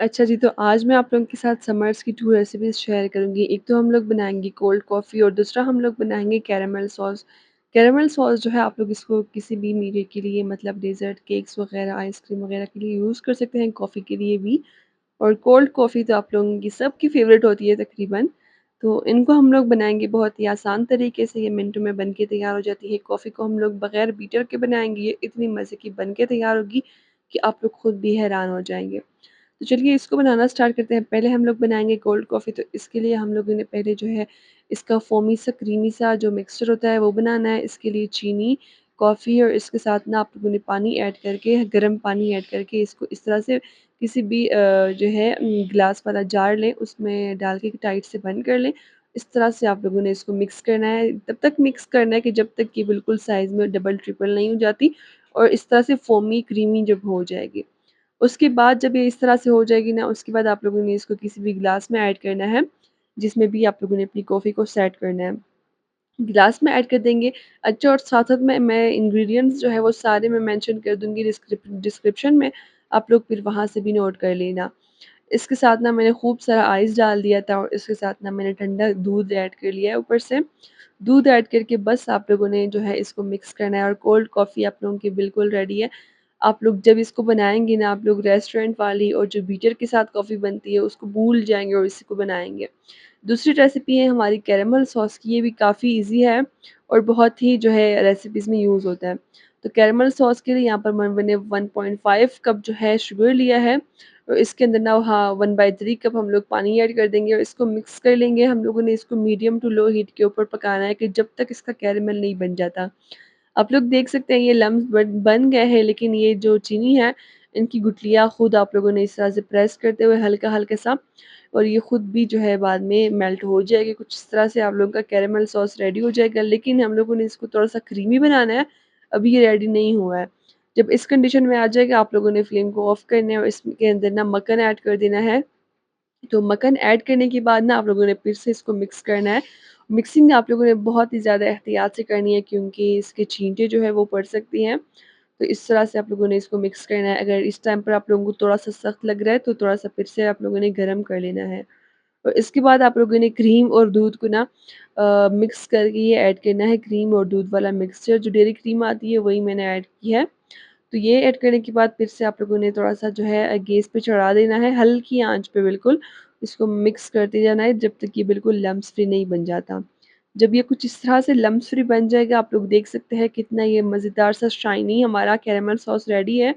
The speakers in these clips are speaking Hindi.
अच्छा जी, तो आज मैं आप लोगों के साथ समर्स की 2 रेसिपीज़ शेयर करूँगी। एक तो हम लोग बनाएँगे कोल्ड कॉफ़ी और दूसरा हम लोग बनाएँगे कैरेमल सॉस। कैरेमल सॉस जो है आप लोग इसको किसी भी मीठे के लिए मतलब डेज़र्ट, केक्स वग़ैरह, आइसक्रीम वग़ैरह के लिए यूज़ कर सकते हैं, कॉफ़ी के लिए भी। और कोल्ड कॉफ़ी तो आप लोगों की सबकी फ़ेवरेट होती है तकरीबन। तो इनको हम लोग बनाएँगे बहुत ही आसान तरीके से, ये मिनटों में बन के तैयार हो जाती है। कॉफ़ी को हम लोग बगैर बीटर के बनाएँगे, ये इतनी मज़े की बन के तैयार होगी कि आप लोग खुद भी हैरान हो जाएँगे। तो चलिए इसको बनाना स्टार्ट करते हैं। पहले हम लोग बनाएँगे कोल्ड कॉफ़ी, तो इसके लिए हम लोगों ने पहले जो है इसका फ़ोमी सा क्रीमी सा जो मिक्सचर होता है वो बनाना है। इसके लिए चीनी, कॉफ़ी और इसके साथ ना आप लोगों ने पानी ऐड करके, गर्म पानी ऐड करके इसको इस तरह से किसी भी जो है ग्लास वाला जार लें, उसमें डाल के टाइट से बंद कर लें। इस तरह से आप लोगों ने इसको मिक्स करना है, तब तक मिक्स करना है कि जब तक ये बिल्कुल साइज़ में डबल ट्रिपल नहीं हो जाती और इस तरह से फ़ोमी क्रीमी जब हो जाएगी। उसके बाद जब ये इस तरह से हो जाएगी ना, उसके बाद आप लोगों ने इसको किसी भी ग्लास में ऐड करना है, जिसमें भी आप लोगों ने अपनी कॉफ़ी को सेट करना है। गिलास में ऐड कर देंगे। अच्छा और साथ-साथ में मैं इंग्रीडिएंट्स जो है वो सारे मैं मेंशन कर दूँगी डिस्क्रिप्शन में, आप लोग फिर वहाँ से भी नोट कर लेना। इसके साथ ना मैंने खूब सारा आइस डाल दिया था और इसके साथ ना मैंने ठंडा दूध ऐड कर लिया है ऊपर से। दूध ऐड करके बस आप लोगों ने जो है इसको मिक्स करना है और कोल्ड कॉफ़ी आप लोगों की बिल्कुल रेडी है। आप लोग जब इसको बनाएँगे ना, आप लोग रेस्टोरेंट वाली और जो बीटर के साथ कॉफ़ी बनती है उसको भूल जाएँगे और इसी को बनाएँगे। दूसरी रेसिपी है हमारी कैरेमल सॉस की, ये भी काफ़ी ईज़ी है और बहुत ही जो है रेसिपीज़ में यूज़ होता है। तो कैरेमल सॉस के लिए यहाँ पर मैंने 1.5 कप जो है शुगर लिया है और इसके अंदर ना हाँ 1/3 कप हम लोग पानी ऐड कर देंगे और इसको मिक्स कर लेंगे। हम लोगों ने इसको मीडियम टू लो हीट के ऊपर पकाना है कि जब तक इसका कैरेमल नहीं बन जाता। आप लोग देख सकते हैं ये लम्स बन गए हैं, लेकिन ये जो चीनी है, इनकी गुठलियाँ खुद आप लोगों ने इस तरह से प्रेस करते हुए हल्का-हल्का सा और ये खुद भी जो है बाद में मेल्ट हो जाएगी। कुछ इस तरह से आप लोगों का कैरेमल सॉस रेडी हो जाएगा, लेकिन हम लोगों ने इसको थोड़ा-सा क्रीमी बनाना है, अभी ये रेडी नहीं हुआ है। जब इस कंडीशन में आ जाएगा, आप लोगों ने फ्लेम को ऑफ करना है और इसके अंदर ना मक्खन ऐड कर देना है। तो मक्खन ऐड करने के बाद ना आप लोगों ने फिर से इसको मिक्स करना है। मिक्सिंग आप लोगों ने बहुत ही ज़्यादा एहतियात से करनी है क्योंकि इसके छींटे जो है वो पड़ सकती हैं। तो इस तरह से आप लोगों ने इसको मिक्स करना है। अगर इस टाइम पर आप लोगों को थोड़ा-सा सख्त लग रहा है तो थोड़ा-सा फिर से आप लोगों ने गरम कर लेना है। और इसके बाद आप लोगों ने क्रीम और दूध को ना मिक्स करके ये ऐड करना है, क्रीम और दूध वाला मिक्सचर जो डेयरी क्रीम आती है वही मैंने ऐड की है। तो ये ऐड करने के बाद फिर से आप लोगों ने थोड़ा-सा जो है गैस पे चढ़ा देना है, हल्की आँच पे बिल्कुल। इसको मिक्स करते जाना है जब तक ये बिल्कुल लम्स फ्री नहीं बन जाता। जब ये कुछ इस तरह से लम्स फ्री बन जाएगा, आप लोग देख सकते हैं कितना ये मज़ेदार सा शाइनी हमारा कैरेमल सॉस रेडी है।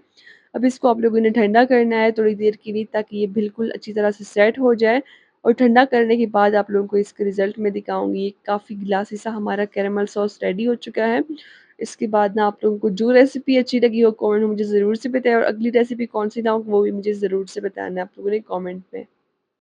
अब इसको आप लोगों ने ठंडा करना है थोड़ी देर के लिए ताकि ये बिल्कुल अच्छी तरह से सेट हो जाए और ठंडा करने के बाद आप लोगों को इसके रिज़ल्ट मैं दिखाऊँगी। काफ़ी ग्लासी सा हमारा कैरेमल सॉस रेडी हो चुका है। इसके बाद ना आप लोगों को जो रेसिपी अच्छी लगी हो कमेंट में मुझे ज़रूर से बताएँ और अगली रेसिपी कौन-सी लाऊँ वो भी मुझे ज़रूर से बताना आप लोगों ने कमेंट में।